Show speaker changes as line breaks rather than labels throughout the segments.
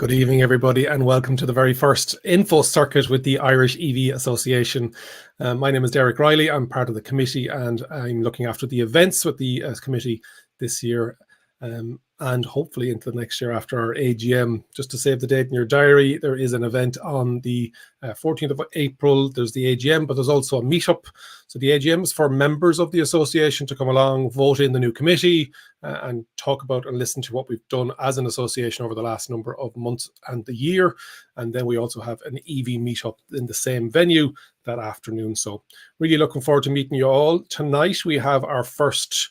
Good evening, everybody, and welcome to the very first info circuit with the Irish EV Association. My name is Derek Riley. I'm part of the committee and I'm looking after the events with the committee this year and hopefully into the next year after our AGM. Just to save the date in your diary, there is an event on the 14th of April. There's the AGM, but there's also a meetup. So the AGM is for members of the association to come along, vote in the new committee, and talk about and listen to what we've done as an association over the last number of months and the year. And then we also have an EV meetup in the same venue that afternoon. So really looking forward to meeting you all. Tonight we have our first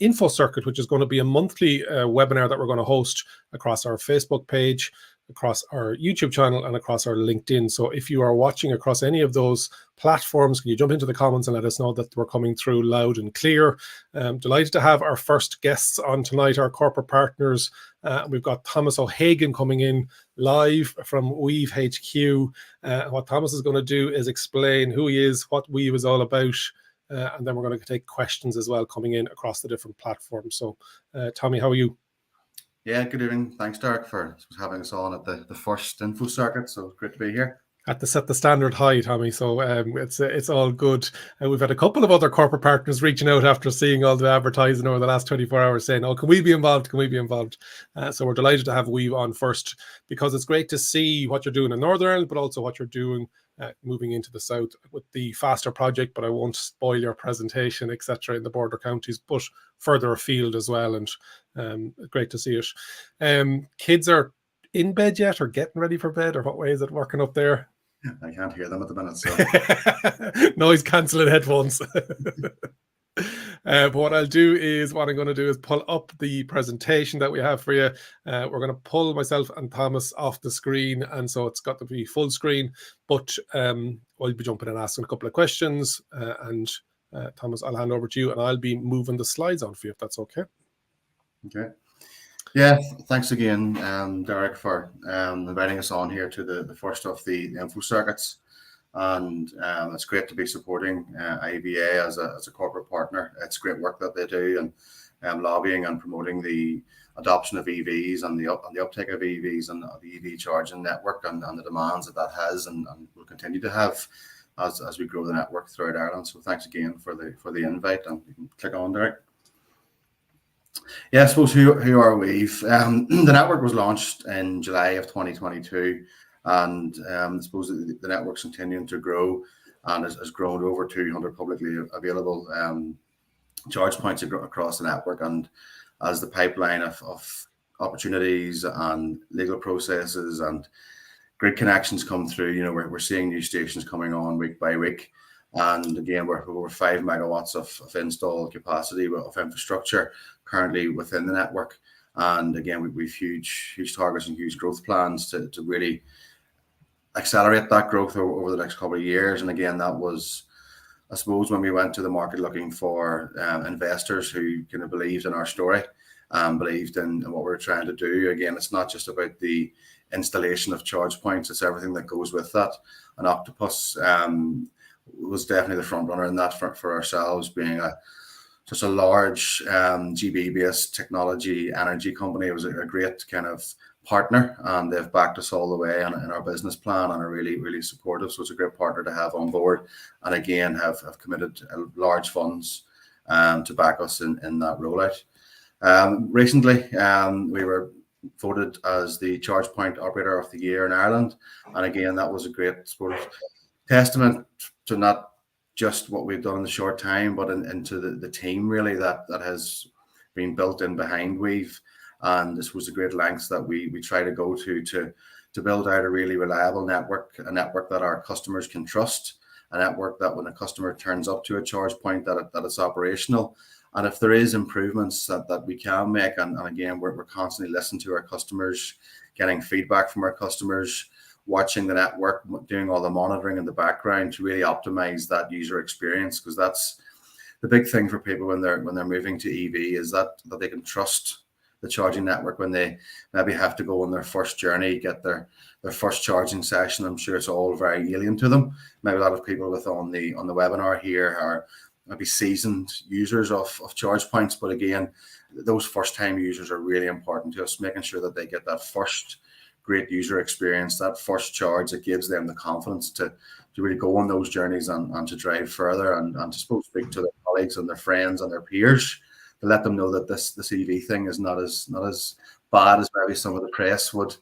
info circuit, which is going to be a monthly webinar that we're going to host across our Facebook page, across our YouTube channel, and across our LinkedIn. So if you are watching across any of those platforms, can you jump into the comments and let us know that we're coming through loud and clear. Delighted to have our first guests on tonight, our corporate partners. We've got Thomas O'Hagan coming in live from Weev HQ. What Thomas is going to do is explain who he is, what Weev is all about, and then we're going to take questions as well coming in across the different platforms. So, Tommy, how are you?
Yeah, good evening. Thanks, Derek, for having us on at the first info circuit. So great to be here.
Had to set the standard high, Tommy. So it's all good. We've had a couple of other corporate partners reaching out after seeing all the advertising over the last 24 hours saying, oh, can we be involved? Can we be involved? So we're delighted to have Weev on first because it's great to see what you're doing in Northern Ireland, but also what you're doing moving into the south with the faster project, but I won't spoil your presentation, etc., in the border counties, but further afield as well. And great to see it. Kids are in bed yet or getting ready for bed, or what way is it working up there?
I can't hear them at the minute, so
noise cancelling headphones. But what I'm going to do is pull up the presentation that we have for you. We're going to pull myself and Thomas off the screen, and so it's got to be full screen, but we'll be jumping and asking a couple of questions, and Thomas, I'll hand over to you and I'll be moving the slides on for you if that's okay.
Okay. Yeah, thanks again, Derek, for inviting us on here to the first of the info circuits. And it's great to be supporting IEVA as a corporate partner. It's great work that they do, and lobbying and promoting the adoption of EVs and the uptake of EVs and the EV charging network and the demands that has and will continue to have as we grow the network throughout Ireland. So thanks again for the invite, and you can click on, Derek. Yeah, I suppose who are Weev? The network was launched in July of 2022. And I suppose the network's continuing to grow and has grown to over 200 publicly available charge points across the network. And as the pipeline of opportunities and legal processes and grid connections come through, we're seeing new stations coming on week by week. And again, we're over 5 megawatts of installed capacity of infrastructure currently within the network. And again, we've huge targets and huge growth plans to really accelerate that growth over the next couple of years. And again, that was, I suppose, when we went to the market looking for investors who kind of believed in our story, believed in what we're trying to do. Again, it's not just about the installation of charge points, it's everything that goes with that. And Octopus was definitely the front runner in that for ourselves, being such a large GB-based technology energy company. It was a great kind of partner, and they've backed us all the way in our business plan and are really supportive. So it's a great partner to have on board, and again have committed large funds to back us in that rollout. Recently we were voted as the Charge Point Operator of the Year in Ireland, and again that was a great sort of testament to not just what we've done in the short time, but into the team really that has been built in behind Weev. And this was the great lengths that we try to go to build out a really reliable network, a network that our customers can trust, a network that when a customer turns up to a charge point that it's operational. And if there is improvements that we can make, and again, we're constantly listening to our customers, getting feedback from our customers, watching the network, doing all the monitoring in the background to really optimize that user experience, because that's the big thing for people when they're moving to EV, is that they can trust the charging network when they maybe have to go on their first journey, get their first charging session. I'm sure it's all very alien to them. Maybe a lot of people on the webinar here are maybe seasoned users of charge points, but again, those first time users are really important to us, making sure that they get that first great user experience, that first charge that gives them the confidence to really go on those journeys and to drive further and to suppose speak to their colleagues and their friends and their peers to let them know that this EV thing is not as bad as maybe some of the press would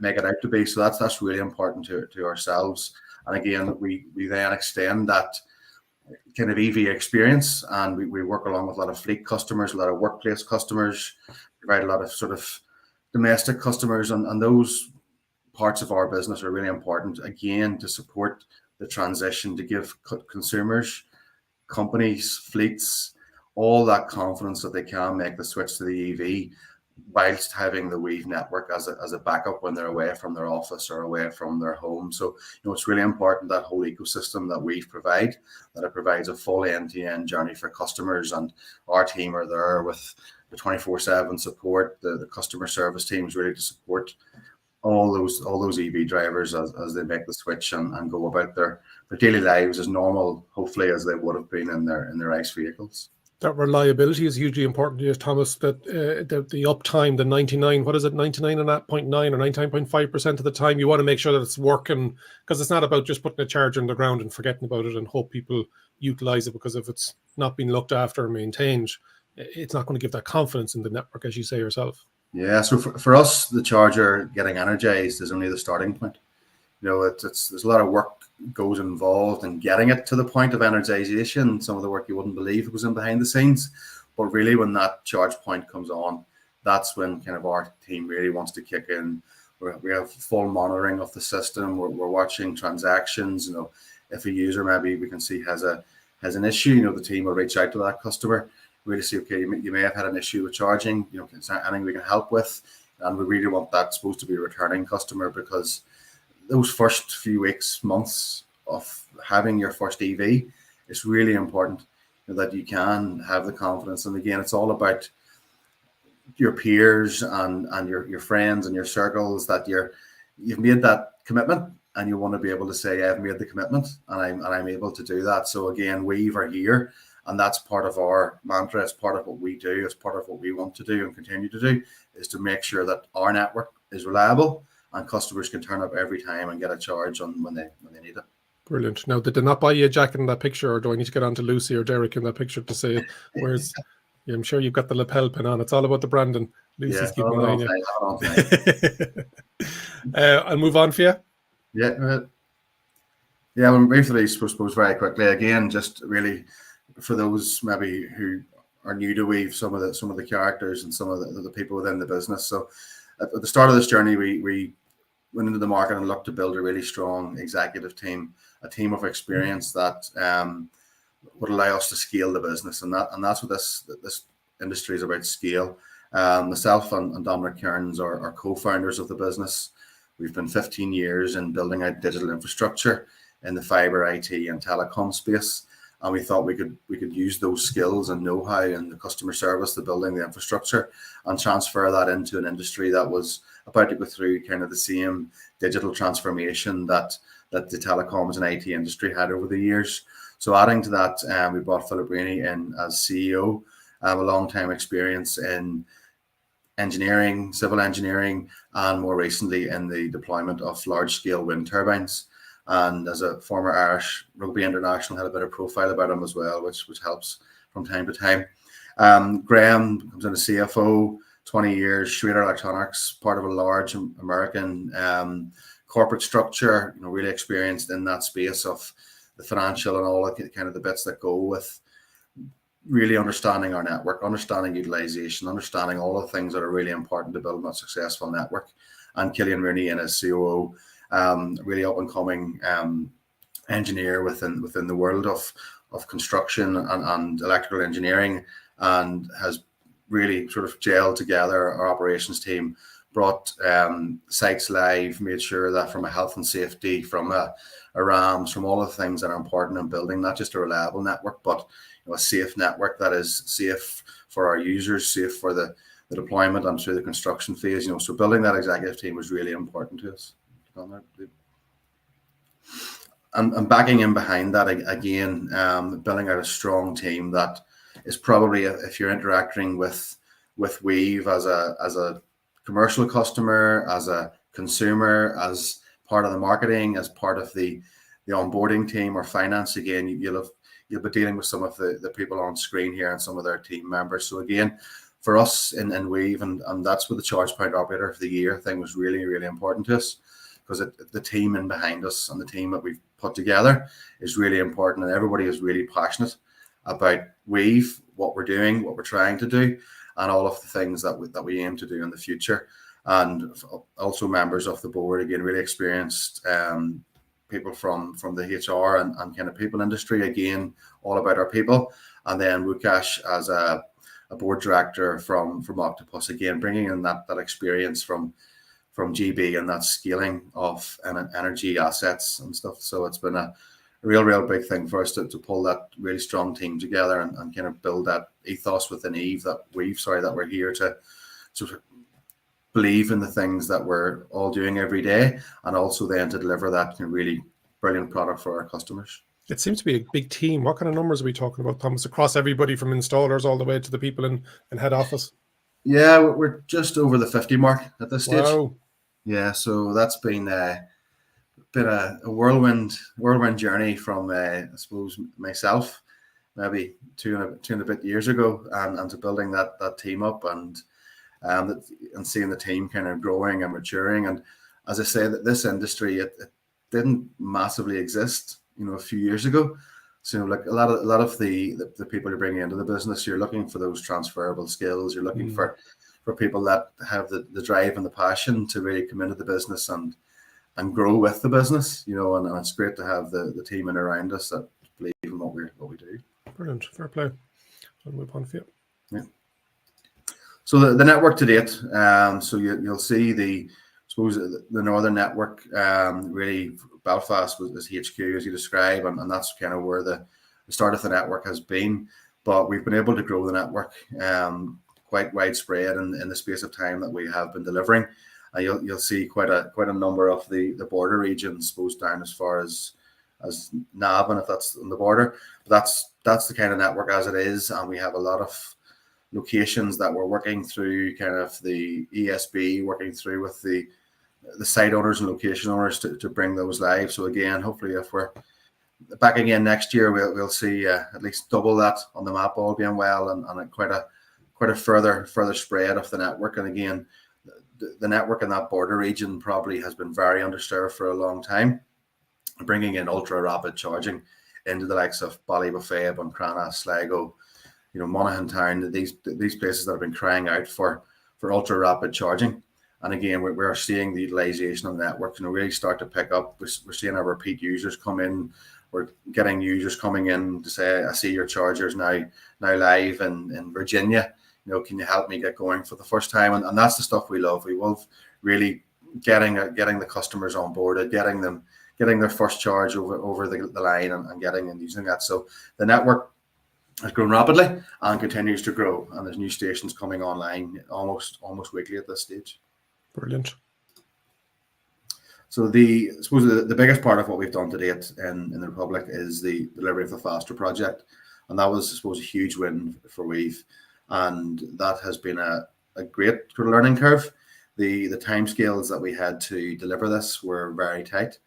make it out to be. So that's really important to ourselves. And again, we then extend that kind of EV experience, and we work along with a lot of fleet customers, a lot of workplace customers, provide a lot of sort of domestic customers, and those parts of our business are really important, again, to support the transition, to give consumers, companies, fleets, all that confidence that they can make the switch to the EV whilst having the Weev network as a backup when they're away from their office or away from their home. So, it's really important, that whole ecosystem that Weev provide, that it provides a full end-to-end journey for customers, and our team are there with the 24/7 support, the customer service teams really to support all those EV drivers as they make the switch and go about their daily lives as normal, hopefully, as they would have been in their ICE vehicles.
That reliability is hugely important to you, Thomas, that the uptime, the 99.9 or 99.5% of the time, you want to make sure that it's working, because it's not about just putting a charger on the ground and forgetting about it and hope people utilize it, because if it's not being looked after and maintained, it's not going to give that confidence in the network, as you say yourself.
Yeah, so for us, the charger getting energized is only the starting point. There's a lot of work goes involved in getting it to the point of energization. Some of the work you wouldn't believe goes in behind the scenes, but really when that charge point comes on, that's when kind of our team really wants to kick in. We have full monitoring of the system. We're watching transactions. If a user maybe we can see has an issue, the team will reach out to that customer, really see, okay, you may have had an issue with charging. Is there anything we can help with? And we really want that supposed to be a returning customer, because those first few weeks, months of having your first EV, it's really important that you can have the confidence. And again, it's all about your peers and your friends and your circles, that you've made that commitment, and you want to be able to say, I've made the commitment and I'm able to do that. So again, Weev are here, and that's part of our mantra. It's part of what we do. It's part of what we want to do and continue to do, is to make sure that our network is reliable and customers can turn up every time and get a charge on when they need it.
Brilliant. Now, did they not buy you a jacket in that picture, or do I need to get on to Lucy or Derek in that picture to say it? Whereas, I'm sure you've got the lapel pin on. It's all about the branding. Lucy's keeping an eye on you. I'll move on for you.
Yeah. Yeah, well, briefly, suppose very quickly, again, just really for those maybe who are new to Weev, some of the characters and some of the people within the business. So at the start of this journey, we went into the market and looked to build a really strong executive team, a team of experience that would allow us to scale the business, and that's what this industry is about, scale. Myself and Dominic Kearns are co-founders of the business. We've been 15 years in building out digital infrastructure in the fiber, IT, and telecom space, and we thought we could use those skills and know-how in the customer service, the building, the infrastructure, and transfer that into an industry that was about to go through kind of the same digital transformation that the telecoms and IT industry had over the years. So adding to that, we brought Philip Rainey in as CEO, a long time experience in engineering, civil engineering, and more recently in the deployment of large-scale wind turbines. And as a former Irish rugby international, had a bit of profile about him as well, which helps from time to time. Graham comes in as CFO, 20 years, Schrader Electronics, part of a large American corporate structure, really experienced in that space of the financial and all the kind of the bits that go with really understanding our network, understanding utilization, understanding all the things that are really important to build a successful network. And Killian Rooney in as COO, really up and coming engineer within the world of construction and electrical engineering, and has really sort of gelled together our operations team, brought sites live, made sure that from a health and safety, from a RAMs, from all the things that are important in building not just a reliable network, but a safe network that is safe for our users, safe for the deployment and through the construction phase. So building that executive team was really important to us. And backing in behind that again, building out a strong team that is probably, if you're interacting with Weev as a commercial customer, as a consumer, as part of the marketing, as part of the onboarding team or finance, again, you'll be dealing with some of the people on screen here and some of their team members. So again, for us in Weev, and that's where the Charge Point Operator of the Year thing was really, really important to us, because the team in behind us and the team that we've put together is really important, and everybody is really passionate about Weev, what we're doing, what we're trying to do, and all of the things that we aim to do in the future. And also members of the board, again, really experienced people from the HR and kind of people industry, again, all about our people. And then Wukash as a board director from Octopus, again, bringing in that experience from GB and that scaling of energy assets and stuff. So it's been a real big thing for us to pull that really strong team together and kind of build that ethos within Weev, that we're here to believe in the things that we're all doing every day, and also then to deliver that really brilliant product for our customers.
It seems to be a big team. What kind of numbers are we talking about, Thomas, across everybody from installers all the way to the people in head office?
Yeah, we're just over the 50 mark at this stage.
Wow.
Yeah, so that's been a whirlwind journey from I suppose myself maybe two and a bit years ago, and to building that team up and seeing the team kind of growing and maturing. And as I say, that this industry it didn't massively exist, a few years ago. So like a lot of the people you're bringing into the business, you're looking for those transferable skills. You're looking for people that have the drive and the passion to really come into the business and grow with the business, and it's great to have the team in around us that believe in what we do.
Brilliant, fair play. I'll move on for you.
Yeah. So the network to date, so you'll see the northern network, really Belfast was HQ as you describe, and that's kind of where the start of the network has been. But we've been able to grow the network quite widespread in the space of time that we have been delivering. You'll see quite a number of the border regions, goes down as far as Navan, if that's on the border. But that's the kind of network as it is, and we have a lot of locations that we're working through, kind of the ESB, working through with the site owners and location owners to bring those live. So again, hopefully if we're back again next year, we'll see at least double that on the map, all being well, and quite a further spread of the network. And again, the network in that border region probably has been very underserved for a long time, bringing in ultra rapid charging into the likes of Ballybofey, Buncrana, Sligo, Monaghan Town, these places that have been crying out for ultra rapid charging. And again, we're seeing the utilization of the network really start to pick up. We're seeing our repeat users come in. We're getting users coming in to say, I see your chargers now live in Virginia. Can you help me get going for the first time? And that's the stuff we love. We love really getting the customers on board, getting their first charge over the line and getting and using that. So the network has grown rapidly and continues to grow, and there's new stations coming online almost weekly at this stage.
Brilliant.
So I suppose the biggest part of what we've done to date in the Republic is the delivery of the Faster project, and that was, I suppose, a huge win for Weev, and that has been a great learning curve. The timescales that we had to deliver this were very tight.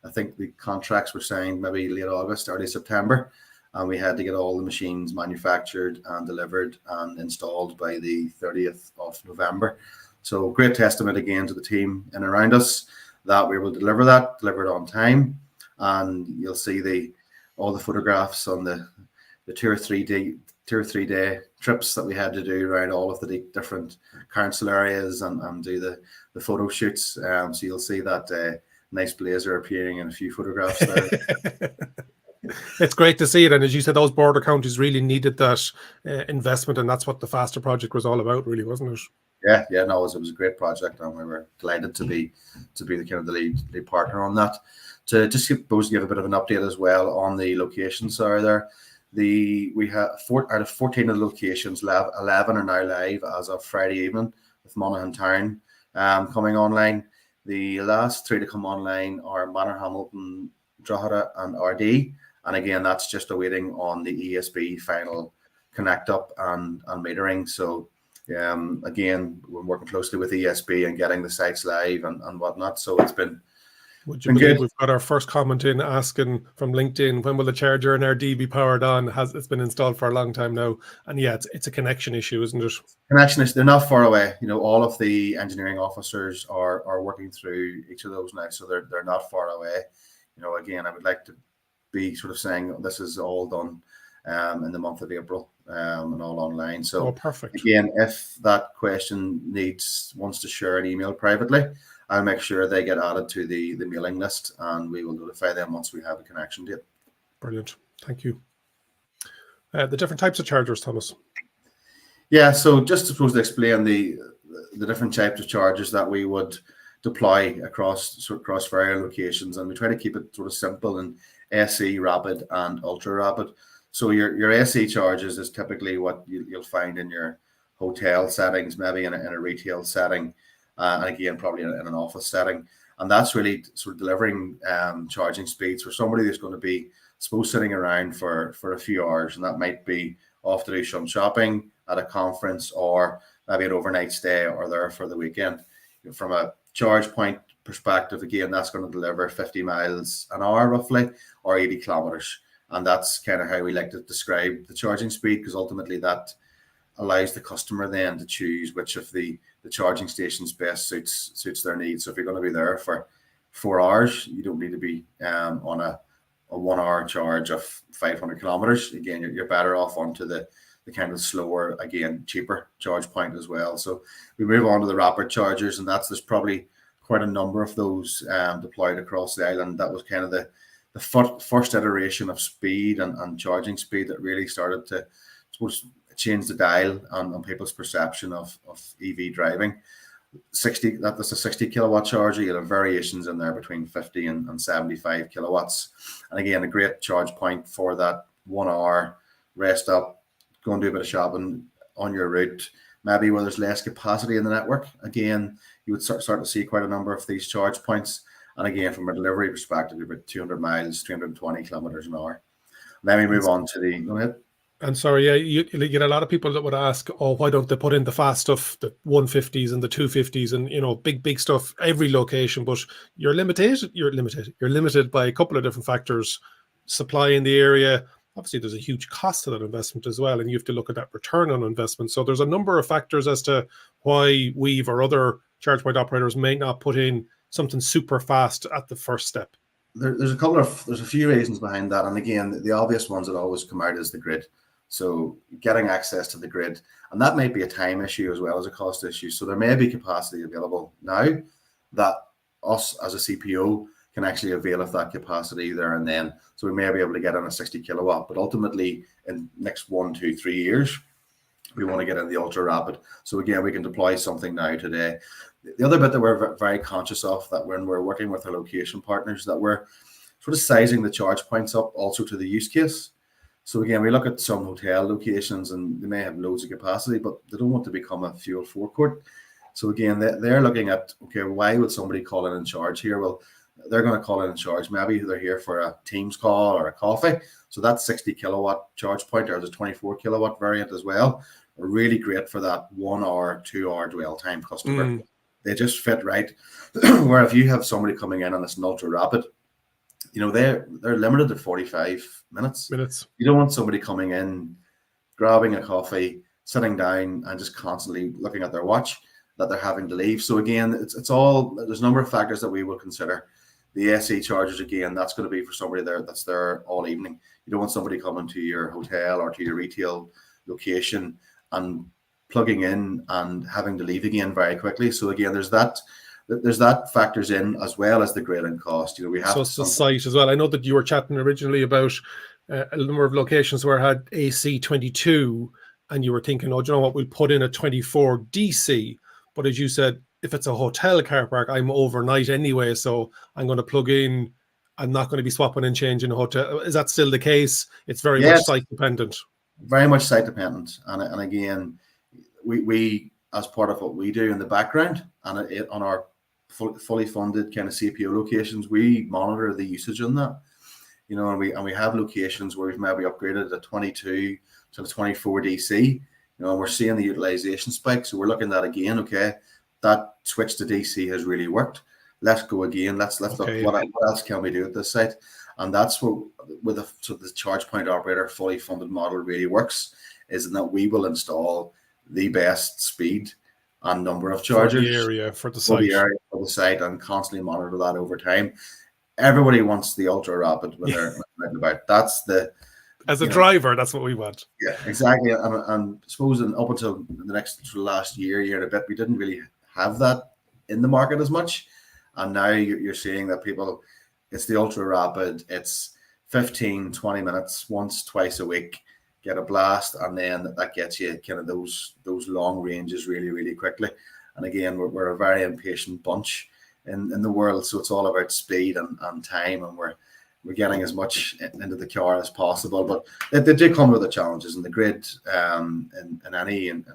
I think the contracts were signed maybe late August, early September, and we had to get all the machines manufactured and delivered and installed by the 30th of November. So great testament again to the team in around us that we will deliver it on time. And you'll see all the photographs on the 2 or 3 day trips that we had to do around all of the different council areas and do the photo shoots. So you'll see that nice blazer appearing in a few photographs there.
It's great to see it, and as you said, those border counties really needed that investment, and that's what the Faster project was all about, really, wasn't it?
Yeah, no, it was a great project, and we were delighted to be the kind of the lead partner on that. To just give a bit of an update as well on the locations there. We have out of 14 of the locations, 11 are now live as of Friday evening, with Monaghan Town coming online. The last 3 to come online are Manor Hamilton, Drogheda, and RD. And again, that's just awaiting on the ESB final connect up and metering. So Again, we're working closely with ESB and getting the sites live and whatnot. So it's been
Would you believe we've got our first comment in asking from LinkedIn, when will the charger in RD be powered on? It's been installed for a long time now. And yeah, it's a connection issue, isn't it?
Connection is, they're not far away. All of the engineering officers are working through each of those now. So they're not far away. Again, I would like to be sort of saying this is all done in the month of April and all online. So
perfect.
Again, if that question wants to share an email privately, I'll make sure they get added to the mailing list, and we will notify them once we have a connection date.
Brilliant. Thank you. The different types of chargers, Thomas.
Yeah, so just to explain the different types of chargers that we would deploy across various locations, and we try to keep it sort of simple and SE, rapid, and ultra rapid. So your SE charges is typically what you'll find in your hotel settings, maybe in a retail setting, and again probably in an office setting, and that's really sort of delivering charging speeds for somebody that's going to be sitting around for a few hours, and that might be off to do some shopping at a conference or maybe an overnight stay or there for the weekend. From a charge point perspective, again, that's going to deliver 50 miles an hour roughly, or 80 kilometers. And that's kind of how we like to describe the charging speed, because ultimately that allows the customer then to choose which of the charging stations best suits their needs. So if you're going to be there for 4 hours, you don't need to be on a 1 hour charge of 500 kilometers. Again, you're better off onto the kind of slower, again, cheaper charge point as well. So we move on to the rapid chargers, and there's probably quite a number of those deployed across the island. That was kind of the first iteration of speed and charging speed that really started to, I suppose, change the dial on people's perception of EV driving. That's a 60 kilowatt charger. You have variations in there between 50 and 75 kilowatts. And again, a great charge point for that 1 hour rest up, go and do a bit of shopping on your route, maybe where there's less capacity in the network. Again, you would start to see quite a number of these charge points. And again, from a delivery perspective, about 200 miles, 320 kilometers an hour. Then we move on to go ahead.
And sorry, yeah, you get a lot of people that would ask, oh, why don't they put in the fast stuff, the 150s and the 250s and, big stuff, every location, but you're limited by a couple of different factors. Supply in the area, obviously there's a huge cost to that investment as well, and you have to look at that return on investment. So there's a number of factors as to why Weev or other charge point operators may not put in something super fast at the first step.
There's a few reasons behind that, and again, the obvious ones that always come out is the grid. So getting access to the grid, and that might be a time issue as well as a cost issue. So there may be capacity available now that us as a CPO can actually avail of that capacity there and then. So we may be able to get on a 60 kilowatt, but ultimately in next 1, 2, 3 years, we want to get in the ultra rapid. So again, we can deploy something now today. The other bit that we're very conscious of, that when we're working with our location partners, that we're sort of sizing the charge points up also to the use case. So again, we look at some hotel locations and they may have loads of capacity, but they don't want to become a fuel forecourt. So again, they're looking at, okay, why would somebody call in and charge here? Well, they're going to call in and charge. Maybe they're here for a Teams call or a coffee. So that 60 kilowatt charge point, or the 24 kilowatt variant as well, are really great for that 1 hour, 2 hour dwell time customer. They just fit right. Where if you have somebody coming in and it's an ultra rapid, they're limited to 45 minutes. You don't want somebody coming in, grabbing a coffee, sitting down, and just constantly looking at their watch that they're having to leave. So again, it's all, there's a number of factors that we will consider. The SE chargers, again, that's going to be for somebody that's there all evening. You don't want somebody coming to your hotel or to your retail location and plugging in and having to leave again very quickly. So again, there's that factors in, as well as the grid and cost. We have
so it's the site as well. I know that you were chatting originally about a number of locations where I had AC 22, and you were thinking, oh, do you know what, we'll put in a 24 DC. But as you said, if it's a hotel car park, I'm overnight anyway, so I'm going to plug in. I'm not going to be swapping and changing a hotel. Is that still the case? It's very much site dependent.
Very much site dependent, and again, we as part of what we do in the background and on our fully funded kind of CPO locations, we monitor the usage on that. And we have locations where we've maybe upgraded a 22 to the 24 DC. we're seeing the utilization spike. So we're looking at again, okay, that switch to DC has really worked. Let's go again. Let's look what else can we do at this site. And that's where the charge point operator fully funded model really works, is in that we will install the best speed and number of chargers
for the
site and constantly monitor that over time. Everybody wants the ultra rapid when they're out about. That's the
as a driver, that's what we want.
Yeah, exactly. And I suppose up until the last year and a bit, we didn't really have that in the market as much. And now you're seeing that people, it's the ultra rapid, it's 15, 20 minutes, once, twice a week, get a blast, and then that gets you kind of those long ranges really, really quickly. And again, we're a very impatient bunch in the world, so it's all about speed and time, and we're getting as much into the car as possible. But they do come with the challenges, and the grid in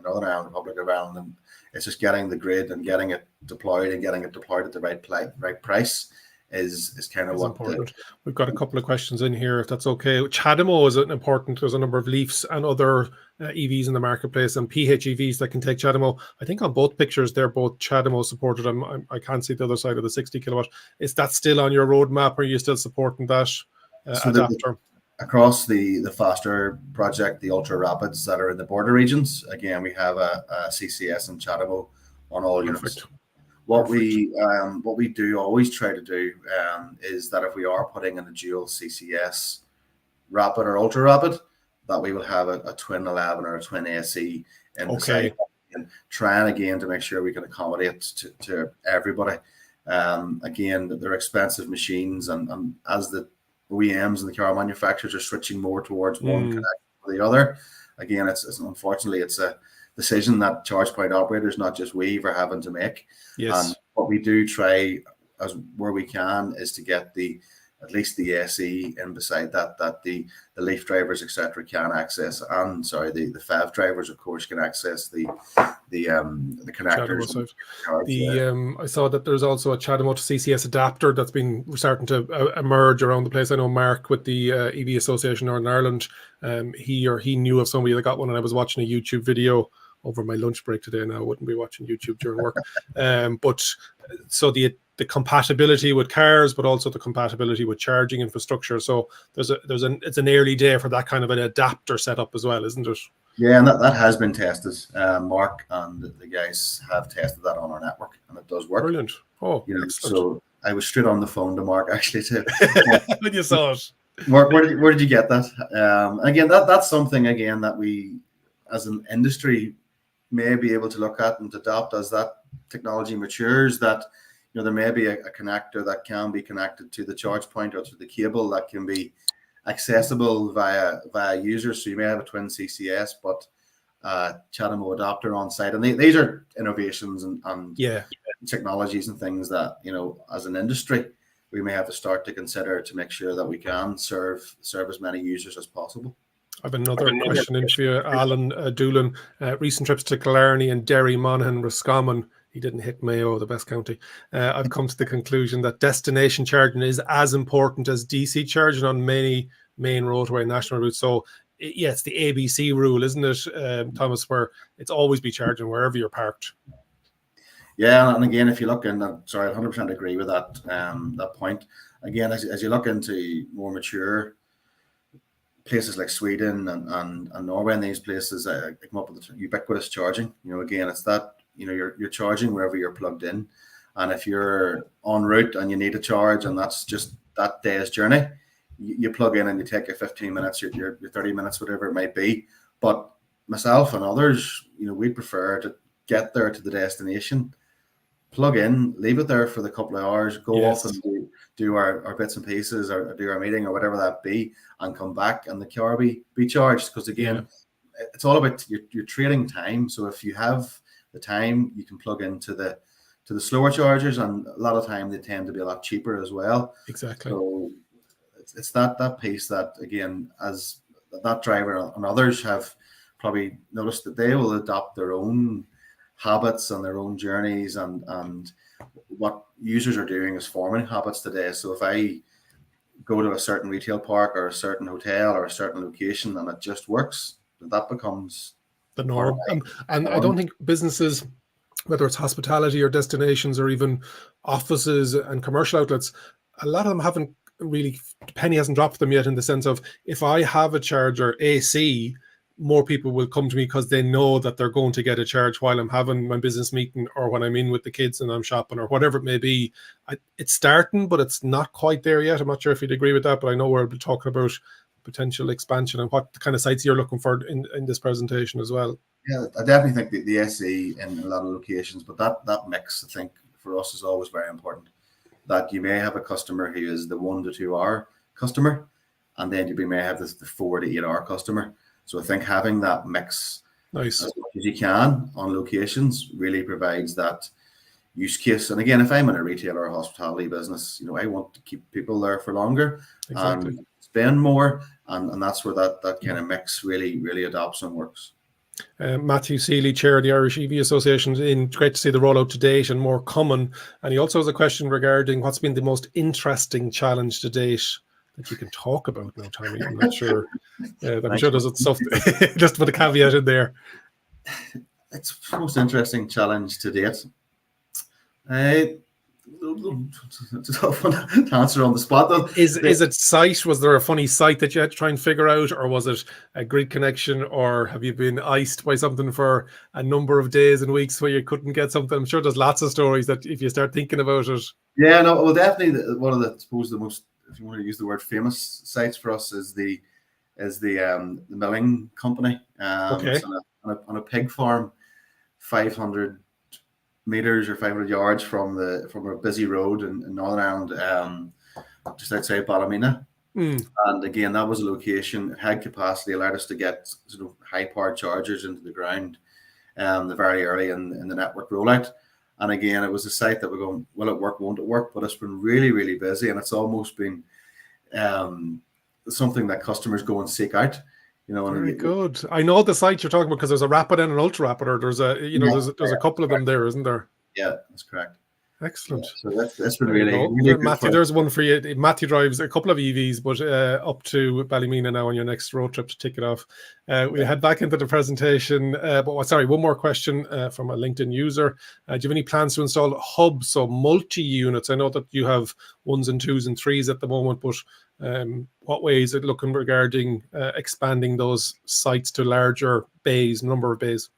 Northern Ireland, Republic of Ireland, and it's just getting the grid and getting it deployed at the right price is kind of what
important. We've got a couple of questions in here, if that's okay. CHAdeMO is important. There's a number of Leafs and other EVs in the marketplace, and PHEVs that can take CHAdeMO. I think on both pictures they're both CHAdeMO supported. I can't see the other side of the 60 kilowatt. Is that still on your roadmap? Or are you still supporting that adapter?
Across the faster project, the ultra rapids that are in the border regions, again, we have a CCS and CHAdeMO on all units. What we do always try to do is that if we are putting in a dual CCS rapid or ultra rapid, that we will have a twin 11 or a twin AC in the site, and trying again to make sure we can accommodate to everybody. Again, they're expensive machines, and as the OEMs and the car manufacturers are switching more towards one connection or the other, again, it's unfortunately it's a decision that charge point operators, not just Weev, are having to make.
Yes.
And what we do try where we can is to get at least the SE in beside that the Leaf drivers, etc., can access, and the FEV drivers, of course, can access the connectors.
I saw that there's also a CHAdeMO to CCS adapter that's been starting to emerge around the place. I know Mark with the EV Association Northern Ireland, he knew of somebody that got one, and I was watching a YouTube video over my lunch break today. Now I wouldn't be watching YouTube during work. But so the compatibility with cars, but also the compatibility with charging infrastructure. So it's an early day for that kind of an adapter setup as well, isn't it?
Yeah, and that has been tested. Mark and the guys have tested that on our network, and it does work.
Brilliant. Oh,
so I was straight on the phone to Mark actually too.
When you saw it.
Where did you get that? Again, that's something again that we, as an industry, may be able to look at and adopt as that technology matures. That there may be a connector that can be connected to the charge point or to the cable that can be accessible via users. So you may have a twin CCS, but CHAdeMO adapter on site, and these are innovations and technologies and things that as an industry we may have to start to consider to make sure that we can serve as many users as possible.
I have another question in for you, Alan Doolan. Recent trips to Killarney and Derry, Monaghan, Roscommon. He didn't hit Mayo, the best county. I've come to the conclusion that destination charging is as important as DC charging on many main roadway national routes. So, it's the ABC rule, isn't it, Thomas, where it's always be charging wherever you're parked.
Yeah, and again, if you look in, I 100% agree with that point. Again, as you look into more mature places like Sweden and Norway, and these places, come up with ubiquitous charging. Again, it's that you're charging wherever you're plugged in, and if you're en route and you need a charge, and that's just that day's journey, you plug in and you take your 15 minutes, your 30 minutes, whatever it might be. But myself and others, we prefer to get there to the destination, plug in, leave it there for the couple of hours, go off and do our bits and pieces, or do our meeting or whatever that be, and come back and the car be charged. Because again, it's all about you're trading time. So if you have the time, you can plug into the slower chargers, and a lot of time they tend to be a lot cheaper as well.
Exactly.
So it's that piece that, again, as that driver and others have probably noticed, that they will adopt their own habits and their own journeys, and what users are doing is forming habits today. So if I go to a certain retail park or a certain hotel or a certain location and it just works, that becomes
the norm. And I don't think businesses, whether it's hospitality or destinations or even offices and commercial outlets, a lot of them haven't really, the penny hasn't dropped them yet, in the sense of, if I have a charger AC, more people will come to me because they know that they're going to get a charge while I'm having my business meeting, or when I'm in with the kids and I'm shopping, or whatever it may be. It's starting, but it's not quite there yet. I'm not sure if you'd agree with that, but I know we'll be talking about potential expansion and what kind of sites you're looking for in this presentation as well.
Yeah, I definitely think the SE in a lot of locations, but that mix, I think, for us is always very important. That you may have a customer who is the 1 to 2 hour customer, and then you may have the 4 to 8 hour customer. So I think having that mix,
nice,
as much as you can on locations, really provides that use case. And again, if I'm in a retail or a hospitality business, I want to keep people there for longer,
exactly,
and spend more, and that's where that kind of mix really adopts and works.
Matthew Seeley, Chair of the Irish EV Association, great to see the rollout to date and more coming. And he also has a question regarding what's been the most interesting challenge to date that you can talk about now, Tommy. I'm not sure. I'm sure there's stuff, just put a caveat in there.
It's the most interesting challenge to date. It's a tough one to answer on the spot, though.
Is it site? Was there a funny site that you had to try and figure out, or was it a grid connection, or have you been iced by something for a number of days and weeks where you couldn't get something? I'm sure there's lots of stories that if you start thinking about it.
Yeah, no, well, definitely one of the, I suppose, the most, if you want to use the word, famous sites for us is the milling company.
Okay.
On a pig farm, 500 meters or 500 yards from a busy road in Northern Ireland, just outside Ballymena. And again, that was a location. It had capacity, allowed us to get sort of high-powered chargers into the ground very early in the network rollout. And again, it was a site that we're going, will it work, won't it work? But it's been really busy, and it's almost been something that customers go and seek out.
Very good. I know the site you're talking about, because there's a rapid and an ultra rapid, or there's a couple of them there, isn't there?
Yeah, that's correct.
Excellent.
Yeah, so that's been really good.
Matthew, there's one for you. Matthew drives a couple of EVs, but up to Ballymena now on your next road trip to tick it off. We'll head back into the presentation. One more question from a LinkedIn user. Do you have any plans to install hubs, so multi-units? I know that you have 1s and 2s and 3s at the moment, but what way is it looking regarding expanding those sites to larger number of bays?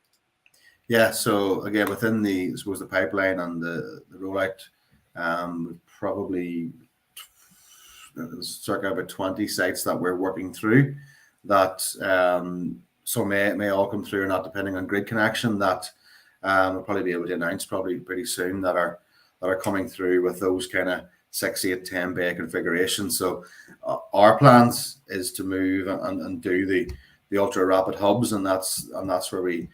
Yeah, so again, within the pipeline and the rollout, probably circa about 20 sites that we're working through, that some may all come through or not, depending on grid connection, that we'll probably be able to announce probably pretty soon that are coming through with those kind of 6, 8, 10 bay configurations. So our plans is to move and do the ultra rapid hubs, and that's where we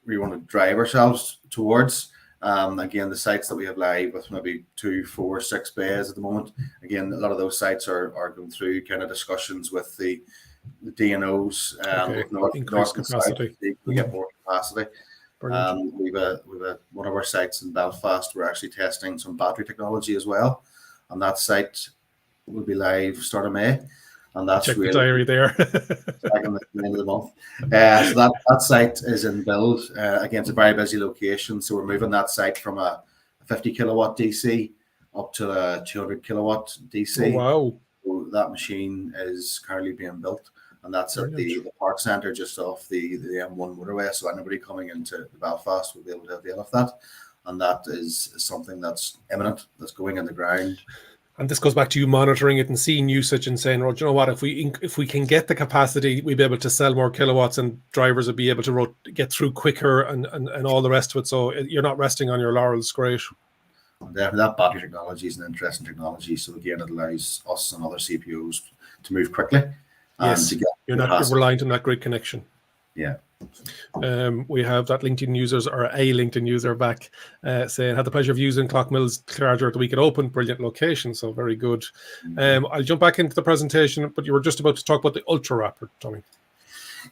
want to drive ourselves towards. Again, the sites that we have live with maybe 2, 4, 6 bays at the moment. Again, a lot of those sites are going through kind of discussions with the DNOs, north capacity. We get more capacity. We've one of our sites in Belfast. We're actually testing some battery technology as well, and that site will be live start of May. And that's
check
really
the diary there.
back in the end of the month. So that site is in build. Again, it's a very busy location. So we're moving that site from a 50 kilowatt DC up to a 200 kilowatt DC.
Oh, wow.
So that machine is currently being built. And that's at the park centre just off the M1 motorway. So anybody coming into Belfast will be able to avail of that. And that is something that's imminent, that's going in the ground.
And this goes back to you monitoring it and seeing usage and saying, well, you know what, if we can get the capacity, we'll be able to sell more kilowatts, and drivers will be able to get through quicker and all the rest of it. So you're not resting on your laurels. Great.
That battery technology is an interesting technology. So again, it allows us and other CPOs to move quickly.
Yes, you're not reliant on that grid connection.
Yeah.
We have that LinkedIn users, or a LinkedIn user, back saying, had the pleasure of using Clockmill's charger at the week it opened. Brilliant location. So very good. I'll jump back into the presentation, but you were just about to talk about the ultra rapid, Tommy.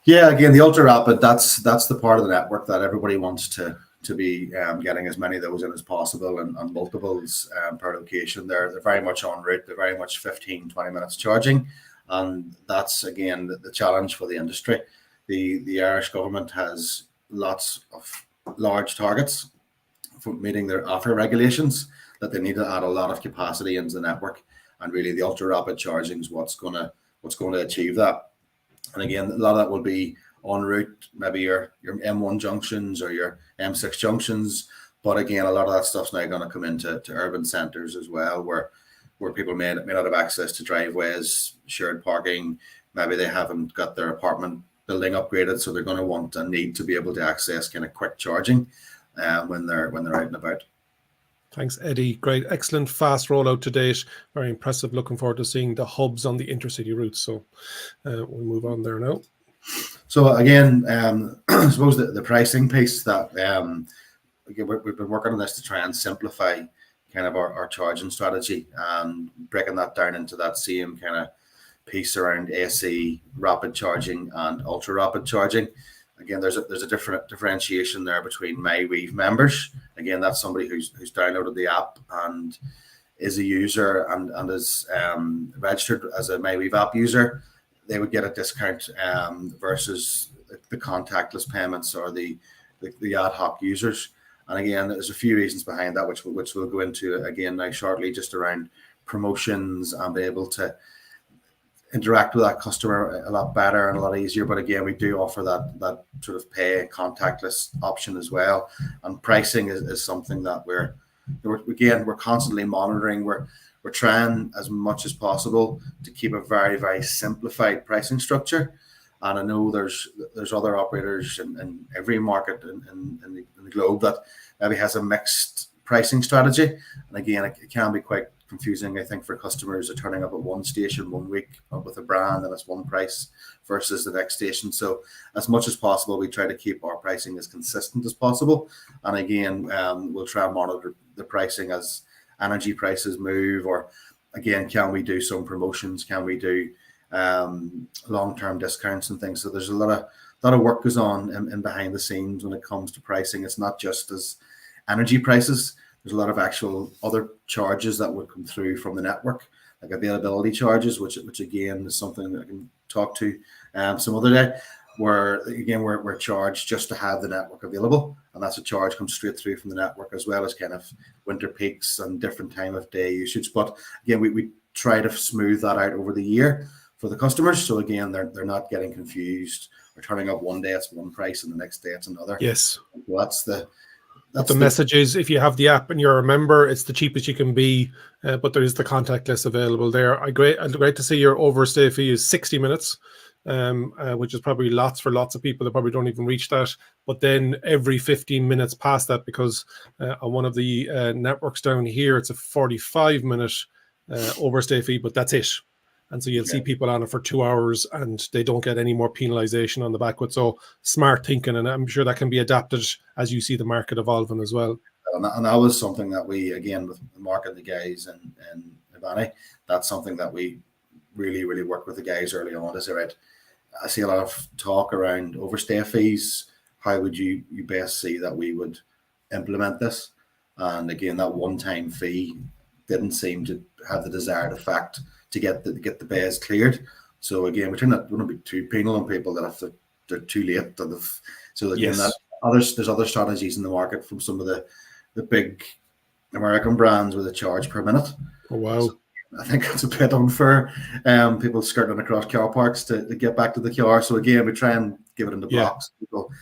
Yeah, again, the ultra rapid, that's the part of the network that everybody wants to be getting as many of those in as possible, and multiples per location. They're very much en route. They're very much 15-20 minutes charging, and that's again the challenge for the industry. The Irish government has lots of large targets for meeting their offer regulations, that they need to add a lot of capacity into the network, and really the ultra rapid charging is what's going to achieve that. And again, a lot of that will be en route, maybe your M1 junctions or your M6 junctions. But again, a lot of that stuff's now going to come into urban centres as well, where people may not have access to driveways, shared parking. Maybe they haven't got their apartment building upgraded, so they're going to want and need to be able to access kind of quick charging when they're out and about.
Thanks, Eddie. Great, excellent, fast rollout to date. Very impressive. Looking forward to seeing the hubs on the intercity routes. So we'll move on there now.
So again, I suppose the pricing piece that again, we've been working on this to try and simplify kind of our charging strategy, and breaking that down into that same kind of piece around AC, rapid charging, and ultra rapid charging. Again, there's a different differentiation there between my Weev members. Again, that's somebody who's downloaded the app and is a user and is registered as a my Weev app user. They would get a discount versus the contactless payments or the ad hoc users. And again, there's a few reasons behind that, which we'll go into again now shortly, just around promotions and be able to interact with that customer a lot better and a lot easier. But again, we do offer that sort of pay contactless option as well. And pricing is something that we're constantly monitoring. We're trying as much as possible to keep a very, very simplified pricing structure. And I know there's other operators in every market in the globe that maybe has a mixed pricing strategy. And again, it can be quite confusing, I think, for customers. Are turning up at one station one week with a brand and it's one price versus the next station. So as much as possible, we try to keep our pricing as consistent as possible. And again, we'll try and monitor the pricing as energy prices move, or again, can we do some promotions? Can we do long-term discounts and things? So there's a lot of work goes on in behind the scenes when it comes to pricing. It's not just as energy prices. There's a lot of actual other charges that would come through from the network, like availability charges, which again is something that I can talk to some other day, where again we're charged just to have the network available, and that's a charge comes straight through from the network, as well as kind of winter peaks and different time of day usage. But again, we try to smooth that out over the year for the customers, so again they're not getting confused or turning up one day it's one price and the next day it's another.
Yes,
so that's
the message is, if you have the app and you're a member, it's the cheapest you can be, but there is the contactless available there. Great to see your overstay fee is 60 minutes, which is probably lots for lots of people that probably don't even reach that. But then every 15 minutes past that, because on one of the networks down here, it's a 45-minute overstay fee, but that's it. And so you'll see people on it for 2 hours and they don't get any more penalization on the back with. So smart thinking, and I'm sure that can be adapted as you see the market evolving as well.
And that was something that we, again, with the market, the guys and Ivani, that's something that we really, really worked with the guys early on. Is right. I see a lot of talk around overstay fees. How would you best see that we would implement this? And again, that one-time fee didn't seem to have the desired effect to get the bays cleared. So again, we're trying not to be too penal on people that if they're too late. So again, there's other strategies in the market from some of the big American brands with a charge per minute.
Oh wow!
So I think that's a bit unfair. People skirting across car parks to get back to the car. So again, we try and give it into blocks. People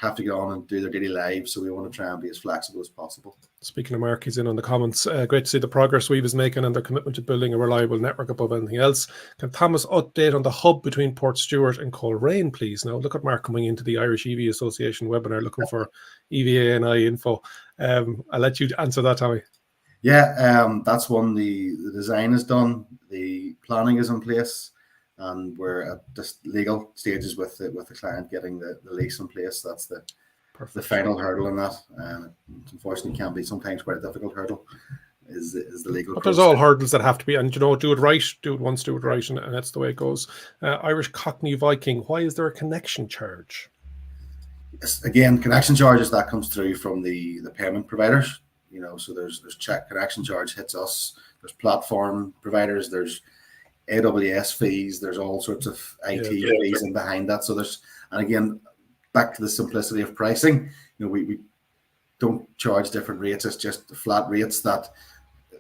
have to get on and do their daily lives, so we want to try and be as flexible as possible.
Speaking of Mark, he's in on the comments. Great to see the progress Weev is making and their commitment to building a reliable network above anything else. Can Thomas update on the hub between Port Stewart and Coleraine, please? Now, look at Mark coming into the Irish EV Association webinar looking for EVA and I info. I'll let you answer that, Tommy.
Yeah, that's one. The design is done, the planning is in place, and we're at just legal stages with the client getting the lease in place. That's the final hurdle in that. Unfortunately, can be sometimes quite a difficult hurdle. Is the legal.
But there's all hurdles that have to be, and do it right, do it once, do it right, and that's the way it goes. Irish Cockney Viking, why is there a connection charge?
Yes, again, connection charges that comes through from the payment providers. So there's check connection charge hits us. There's platform providers. There's AWS fees. There's all sorts of IT fees in behind that. So and again, back to the simplicity of pricing. We don't charge different rates. It's just flat rates that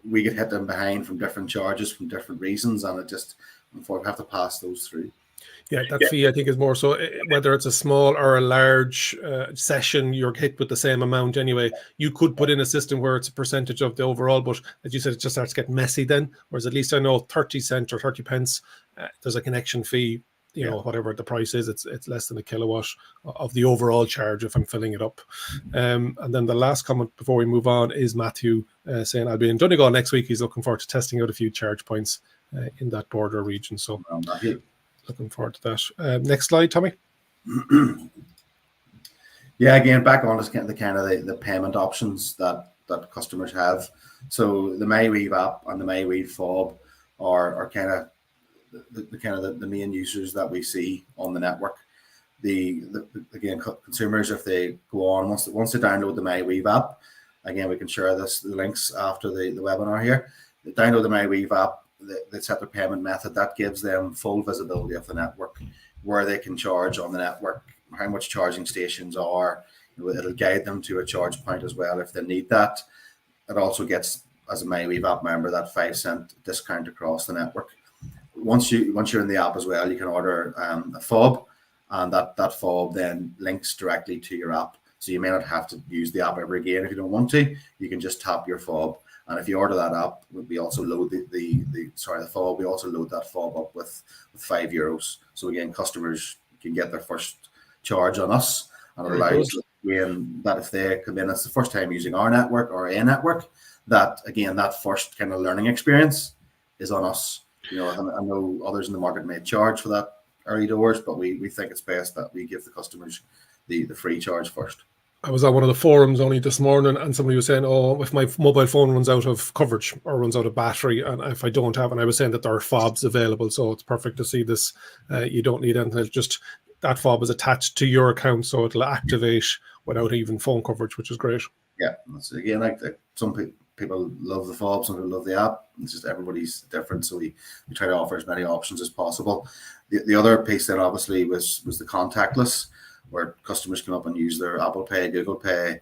we get hit them behind from different charges from different reasons, and it just, unfortunately, have to pass those through.
Yeah, that fee, I think, is more so whether it's a small or a large session, you're hit with the same amount anyway. You could put in a system where it's a percentage of the overall, but as you said, it just starts to get messy then. Whereas at least I know 30 cents or 30 pence, there's a connection fee, you know, whatever the price is, it's less than a kilowatt of the overall charge if I'm filling it up. And then the last comment before we move on is Matthew saying, I'll be in Donegal next week. He's looking forward to testing out a few charge points in that border region. So looking forward to that. Next slide, Tommy.
Yeah, again, back on to the kind of the payment options that customers have. So the MyWeev app and the MyWeev fob are kind of the main users that we see on the network. Again, consumers, if they go on, once they download the MyWeev app, again, we can share the links after the webinar here. They download the MyWeev app, they set their payment method. That gives them full visibility of the network, where they can charge on the network, how much charging stations are. It'll guide them to a charge point as well if they need that. It also gets, as a MyWeev app member, that 5-cent discount across the network. Once you're in the app as well, you can order a fob, and that fob then links directly to your app. So you may not have to use the app ever again if you don't want to. You can just tap your fob. And if you order that app, we also load the fob. We also load that fob up with €5. So again, customers can get their first charge on us, and it allows that if they come in, it's the first time using our network or a network, that again, that first kind of learning experience is on us. I know others in the market may charge for that early doors, but we think it's best that we give the customers the free charge first.
I was on one of the forums only this morning, and somebody was saying, oh, if my mobile phone runs out of coverage or runs out of battery, and if I don't have, and I was saying that there are fobs available, so it's perfect to see this. You don't need anything. It's just that fob is attached to your account, so it'll activate without even phone coverage, which is great.
Yeah, that's, again, like some people love the fob, some people love the app. It's just everybody's different, so we try to offer as many options as possible. The other piece then obviously was the contactless, where customers come up and use their Apple Pay, Google Pay,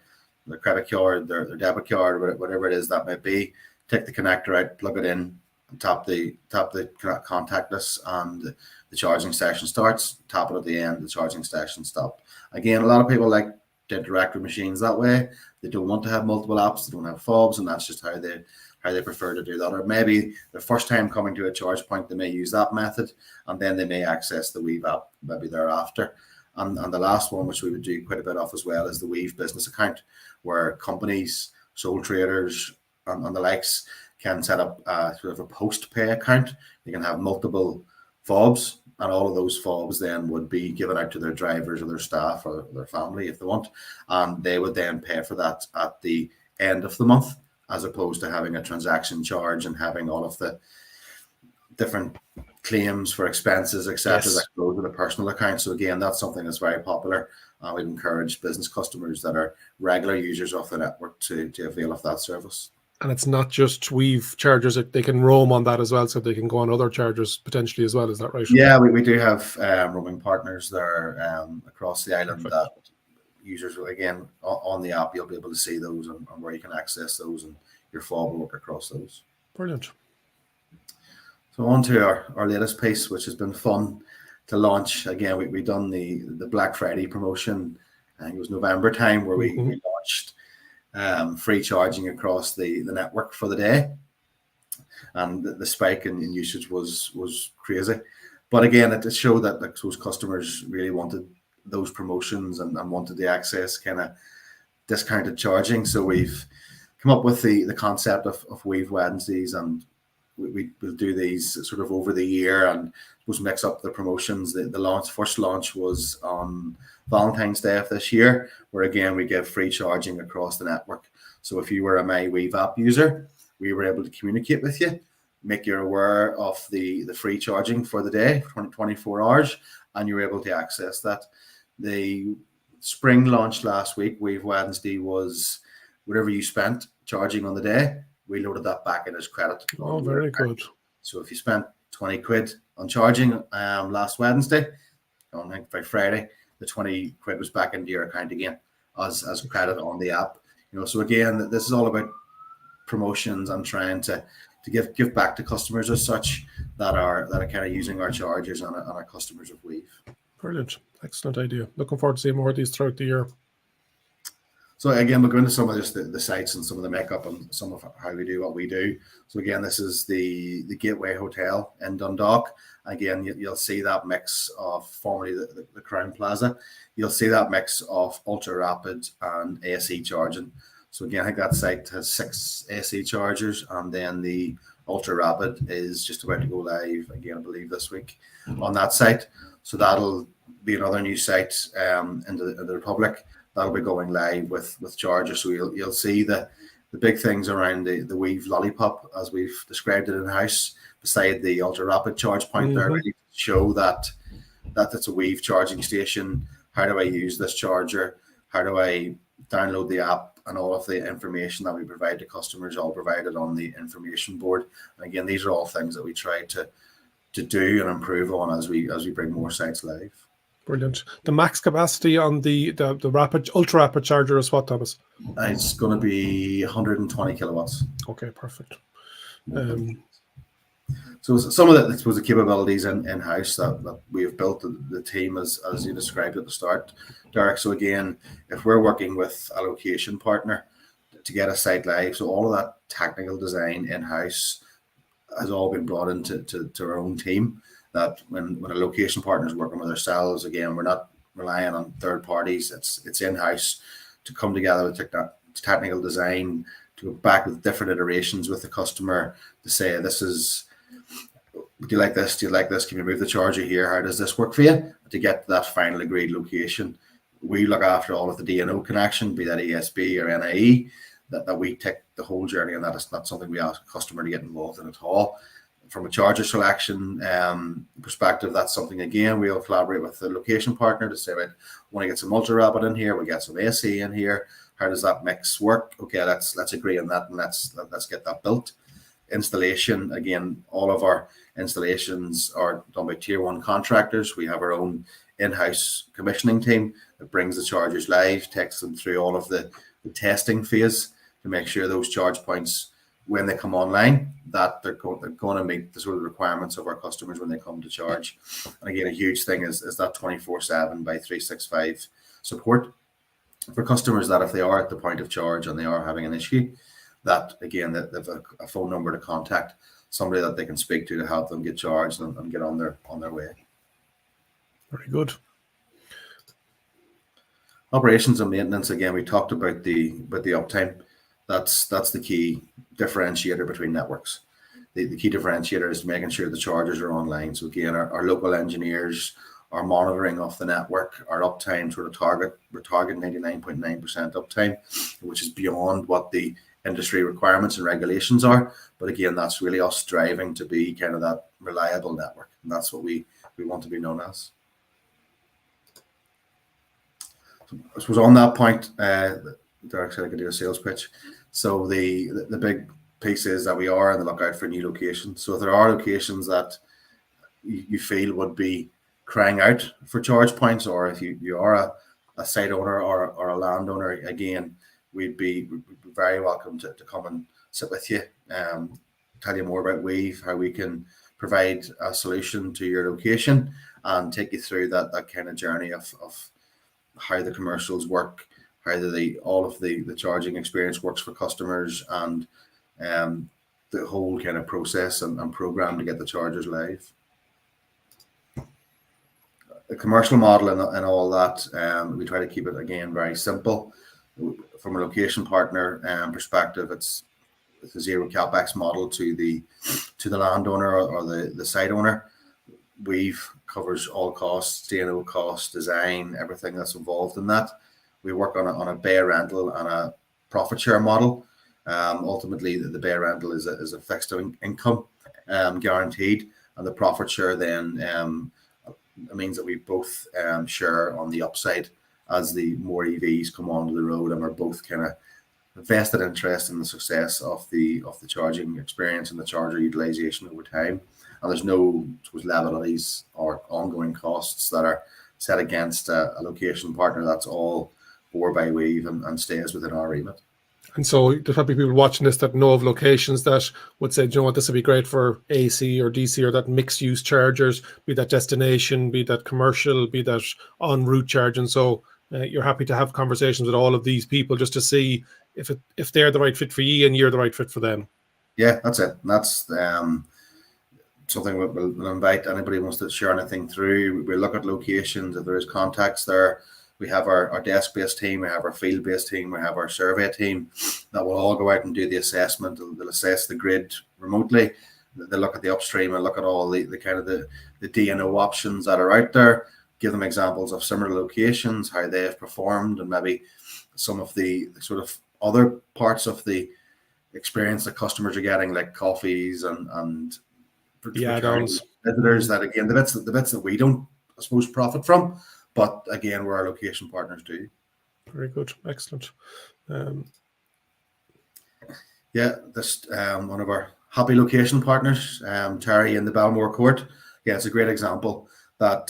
their credit card, their debit card, whatever it is that may be. Take the connector out, plug it in, and tap the contactless, and the charging session starts. Tap it at the end, the charging session stops. Again, a lot of people like to interact with machines that way. They don't want to have multiple apps. They don't have fobs, and that's just how they prefer to do that. Or maybe the first time coming to a charge point, they may use that method, and then they may access the Weev app maybe thereafter. And the last one, which we would do quite a bit of as well, is the Weev business account, where companies, sole traders, and the likes can set up sort of a post-pay account. They can have multiple fobs, and all of those fobs then would be given out to their drivers or their staff or their family if they want, and they would then pay for that at the end of the month, as opposed to having a transaction charge and having all of the different claims for expenses, etc., that go to the personal account. So again, that's something that's very popular. We'd encourage business customers that are regular users of the network to avail of that service.
And it's not just Weev chargers; they can roam on that as well, so they can go on other chargers potentially as well. Is that right?
Yeah, we do have roaming partners there across the island. Perfect. That users, again, on the app, you'll be able to see those and where you can access those, and your fob will work across those.
Brilliant.
So on to our latest piece, which has been fun to launch. Again, we done the Black Friday promotion. I think it was November time, where we launched free charging across the network for the day, and the spike in usage was crazy. But again, it showed that those customers really wanted those promotions and wanted the access kind of discounted charging. So we've come up with the concept of Weev Wednesdays, and we'll do these sort of over the year and we'll mix up the promotions. The first launch was on Valentine's Day of this year, where again we give free charging across the network. So if you were a MyWeev app user, we were able to communicate with you, make you aware of the free charging for the day, 24 hours, and you were able to access that. The spring launch last week, Weev Wednesday, was whatever you spent charging on the day, we loaded that back in as credit.
Oh, very good.
So if you spent 20 quid on charging last Wednesday, I think by Friday, the 20 quid was back into your account again as credit on the app. So again, this is all about promotions and trying to give back to customers as such that are kind of using our chargers and our customers of Weev.
Brilliant. Excellent idea. Looking forward to seeing more of these throughout the year.
So again, we'll go into some of just the sites and some of the makeup and some of how we do what we do. So again, this is the Gateway Hotel in Dundalk. Again, you'll see that mix of formerly the Crown Plaza. You'll see that mix of ultra rapid and AC charging. So again, I think that site has 6 AC chargers, and then the ultra rapid is just about to go live again, I believe, this week on that site. So that'll be another new site into the Republic. That'll be going live with chargers. So you'll see the big things around the Weev lollipop, as we've described it in-house, beside the ultra rapid charge point there, really to show that it's a Weev charging station. How do I use this charger? How do I download the app? And all of the information that we provide to customers, all provided on the information board. And again, these are all things that we try to do and improve on as we bring more sites live.
Brilliant. The max capacity on the rapid ultra rapid charger is what, Thomas?
It's going to be 120 kilowatts.
Okay, perfect.
So some of the, I suppose, the capabilities in-house that we have built, the team as you described at the start, Derek. So again, if we're working with a location partner to get a site live, so all of that technical design in-house has all been brought into our own team. That when a location partner is working with ourselves, again, we're not relying on third parties. It's in-house to come together with technical design, to go back with different iterations with the customer to say, this is, do you like this? Do you like this? Can you move the charger here? How does this work for you? To get to that final agreed location, we look after all of the DNO connection, be that ESB or NIE, that we take the whole journey, and that is not something we ask a customer to get involved in at all. From a charger selection perspective, that's something, again, we'll collaborate with the location partner to say, right, want to get some ultra rapid in here, we get some AC in here. How does that mix work? Okay, let's agree on that, and let's get that built. Installation, again, all of our installations are done by tier 1 contractors. We have our own in-house commissioning team that brings the chargers live, takes them through all of the testing phase to make sure those charge points, when they come online, that they're going to meet the sort of requirements of our customers when they come to charge. And again, a huge thing is that 24/7 by 365 support for customers, that if they are at the point of charge and they are having an issue, that again, that they've a phone number to contact, somebody that they can speak to help them get charged and get on their way.
Very good.
Operations and maintenance, again, we talked about the uptime. That's the key differentiator between networks. The key differentiator is making sure the chargers are online. So again, our local engineers are monitoring of the network. Our uptime sort of we're targeting 99.9% uptime, which is beyond what the industry requirements and regulations are. But again, that's really us striving to be kind of that reliable network, and that's what we want to be known as. So I suppose on that point, Derek said I could do a sales pitch. So the big piece is that we are on the lookout for new locations. So if there are locations that you feel would be crying out for charge points, or if you are a site owner or a landowner, again, we'd be very welcome to come and sit with you, tell you more about Weev, how we can provide a solution to your location, and take you through that kind of journey of how the commercials work, how all of the charging experience works for customers, and the whole kind of process and program to get the chargers live. The commercial model and all that, we try to keep it, again, very simple. From a location partner perspective, it's a zero capex model to the landowner or the site owner. Weev covers all costs, DNO costs, design, everything that's involved in that. We work on a bay rental and a profit share model. Ultimately, the bay rental is a fixed income guaranteed, and the profit share then means that we both share on the upside as the more EVs come onto the road, and we're both kind of vested interest in the success of the charging experience and the charger utilization over time. And there's no liabilities or ongoing costs that are set against a location partner that's all bore by Weev and stays within our remit.
And so there's probably people watching this that know of locations that would say, do you know what, this would be great for AC or DC or that mixed use chargers, be that destination, be that commercial, be that en route charging. So you're happy to have conversations with all of these people just to see if they're the right fit for you and you're the right fit for them.
Yeah, that's it. And that's something we'll invite anybody who wants to share anything through. We look at locations. If there is contacts there, we have our desk-based team, we have our field-based team, we have our survey team that will all go out and do the assessment. They'll assess the grid remotely. They'll look at the upstream and look at all the kind of the DNO options that are out there, give them examples of similar locations, how they have performed, and maybe some of the sort of other parts of the experience that customers are getting, like coffees and
add-ons,
visitors, that again, the bits that we don't, I suppose, profit from, but again, where our location partners do.
Very good, excellent.
Yeah, this one of our happy location partners, Terry in the Balmore Court. Yeah, it's a great example that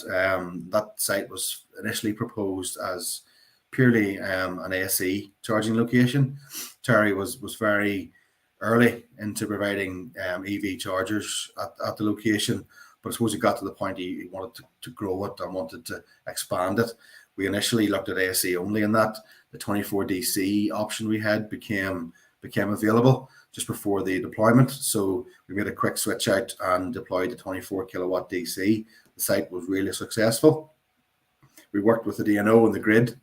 that site was initially proposed as purely an AC charging location. Terry was very early into providing EV chargers at the location, but I suppose he got to the point he wanted to grow it and wanted to expand it. We initially looked at AC only, and that the 24 DC option we had became available just before the deployment. So we made a quick switch out and deployed the 24 kilowatt DC. The site was really successful. We worked with the DNO and the grid,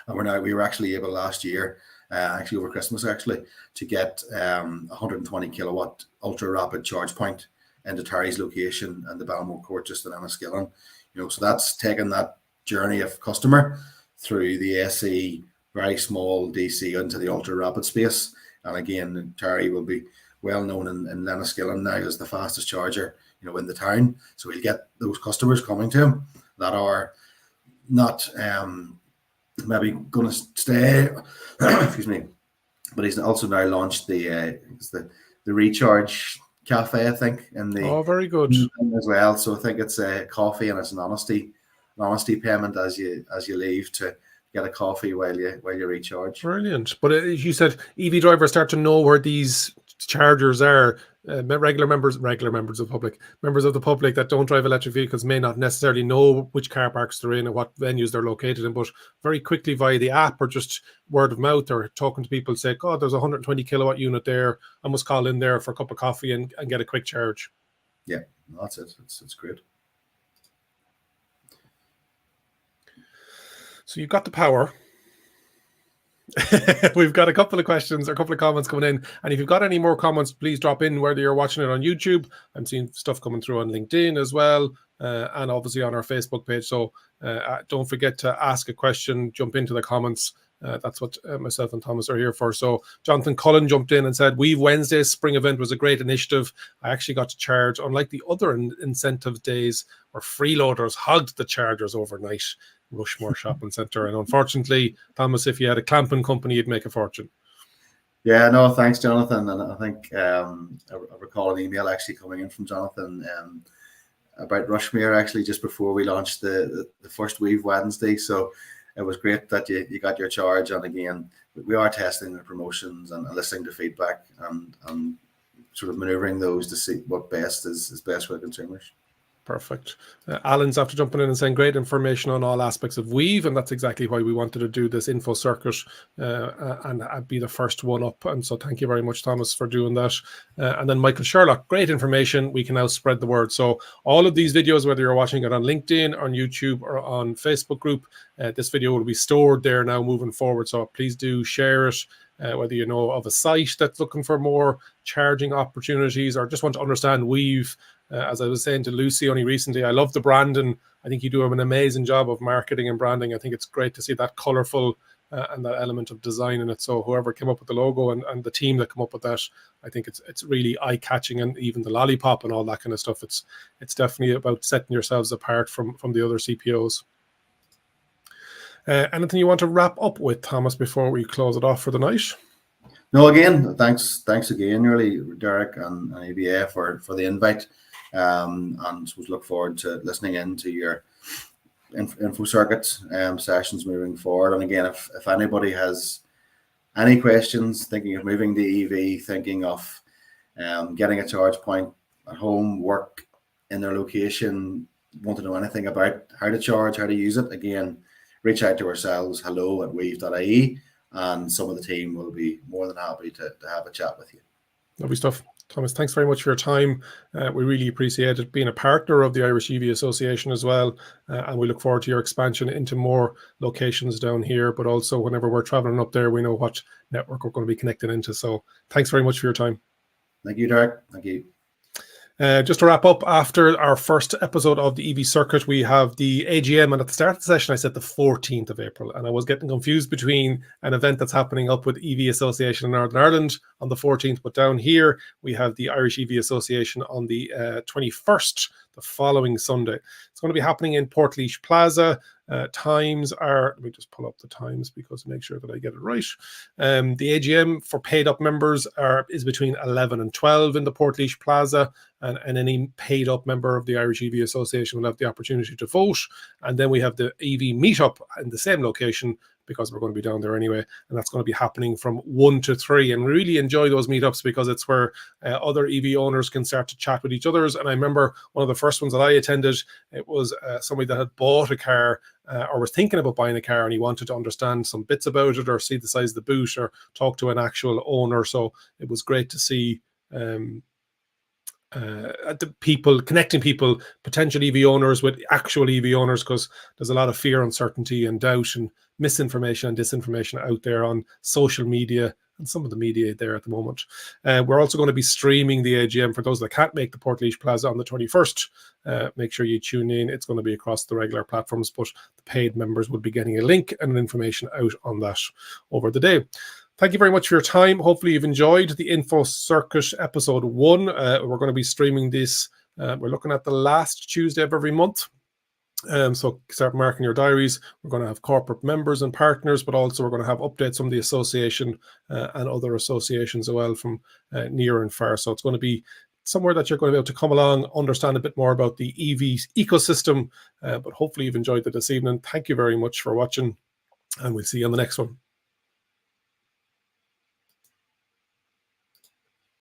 and we were actually able last year, actually over Christmas, to get 120 kilowatt ultra rapid charge point into Terry's location and the Balmore Court just in Enniskillen. So that's taken that journey of customer through the AC, very small DC into the ultra rapid space. And again, Terry will be well known in Enniskillen now as the fastest charger, in the town. So he'll get those customers coming to him that are not maybe going to stay, excuse me, but he's also now launched the recharge cafe, I think, in the
very good
as well. So I think it's a coffee and it's an honesty payment as you leave to get a coffee while you recharge.
Brilliant. But as you said, EV drivers start to know where these chargers are. Members of the public that don't drive electric vehicles may not necessarily know which car parks they're in and what venues they're located in, but very quickly via the app or just word of mouth or talking to people say, God, there's a 120 kilowatt unit there. I must call in there for a cup of coffee and get a quick charge.
Yeah, that's it. It's great.
So you've got the power. We've got a couple of questions or a couple of comments coming in, and if you've got any more comments, please drop in, whether you're watching it on YouTube. I'm seeing stuff coming through on LinkedIn as well, and obviously on our Facebook page. So don't forget to ask a question, jump into the comments. That's what myself and Thomas are here for. So Jonathan Cullen jumped in and said, Weev Wednesday spring event was a great initiative. I actually got to charge, unlike the other incentive days where freeloaders hugged the chargers overnight. Rushmore Shopping Centre. And unfortunately, Thomas, if you had a clamping company, you'd make a fortune.
Yeah, no, thanks, Jonathan. And I think I recall an email actually coming in from Jonathan about Rushmere actually just before we launched the first Weev Wednesday. So it was great that you got your charge. And again, we are testing the promotions and listening to feedback and sort of maneuvering those to see what best is best for the consumers.
Perfect. Alan's after jumping in and saying great information on all aspects of Weev, and that's exactly why we wanted to do this info circuit and be the first one up. And so thank you very much, Thomas, for doing that. And then Michael Sherlock, great information. We can now spread the word. So all of these videos, whether you're watching it on LinkedIn, on YouTube, or on Facebook group, this video will be stored there now moving forward. So please do share it. Whether you know of a site that's looking for more charging opportunities or just want to understand Weev. As I was saying to Lucy only recently, I love the branding. I think you do an amazing job of marketing and branding. I think it's great to see that colourful and that element of design in it. So whoever came up with the logo and the team that come up with that, I think it's really eye-catching, and even the lollipop and all that kind of stuff. It's definitely about setting yourselves apart from the other CPOs. Anything you want to wrap up with, Thomas, before we close it off for the night?
No, again, thanks again, really, Derek and IEVA for the invite. And we look forward to listening in to your info circuit sessions moving forward. And again, if anybody has any questions, thinking of moving to EV, thinking of getting a charge point at home, work in their location, want to know anything about how to charge, how to use it, again, reach out to ourselves, hello@weev.ie, and some of the team will be more than happy to have a chat with you.
Lovely stuff. Thomas, thanks very much for your time. We really appreciate it, being a partner of the Irish EV Association as well. And we look forward to your expansion into more locations down here, but also whenever we're traveling up there, we know what network we're going to be connected into. So thanks very much for your time.
Thank you, Derek. Thank you.
Just to wrap up, after our first episode of the EV Circuit, we have the AGM, and at the start of the session I said the 14th of April, and I was getting confused between an event that's happening up with EV Association in Northern Ireland on the 14th, but down here we have the Irish EV Association on the 21st, the following Sunday. It's going to be happening in Portlaoise Plaza. Times are, let me just pull up the times because to make sure that I get it right. The AGM for paid up members is between 11 and 12 in the Portlaoise Plaza, and any paid up member of the Irish EV Association will have the opportunity to vote. And then we have the EV meetup in the same location, because we're going to be down there anyway, and that's going to be happening from 1 to 3. And we really enjoy those meetups because it's where other EV owners can start to chat with each others. And I remember one of the first ones that I attended, it was somebody that had bought a car or was thinking about buying a car, and he wanted to understand some bits about it or see the size of the boot or talk to an actual owner. So it was great to see the people connecting people, potential EV owners with actual EV owners, because there's a lot of fear, uncertainty and doubt and misinformation and disinformation out there on social media and some of the media there at the moment. We're also going to be streaming the AGM for those that can't make the Portlaoise Plaza on the 21st. Make sure you tune in. It's going to be across the regular platforms, but the paid members will be getting a link and information out on that over the day. Thank you very much for your time. Hopefully you've enjoyed the Info Circuit episode 1. We're going to be streaming this. We're looking at the last Tuesday of every month. So start marking your diaries. We're going to have corporate members and partners, but also we're going to have updates from the association and other associations as well from near and far. So it's going to be somewhere that you're going to be able to come along, understand a bit more about the EV ecosystem. But hopefully you've enjoyed it this evening. Thank you very much for watching, and we'll see you on the next one.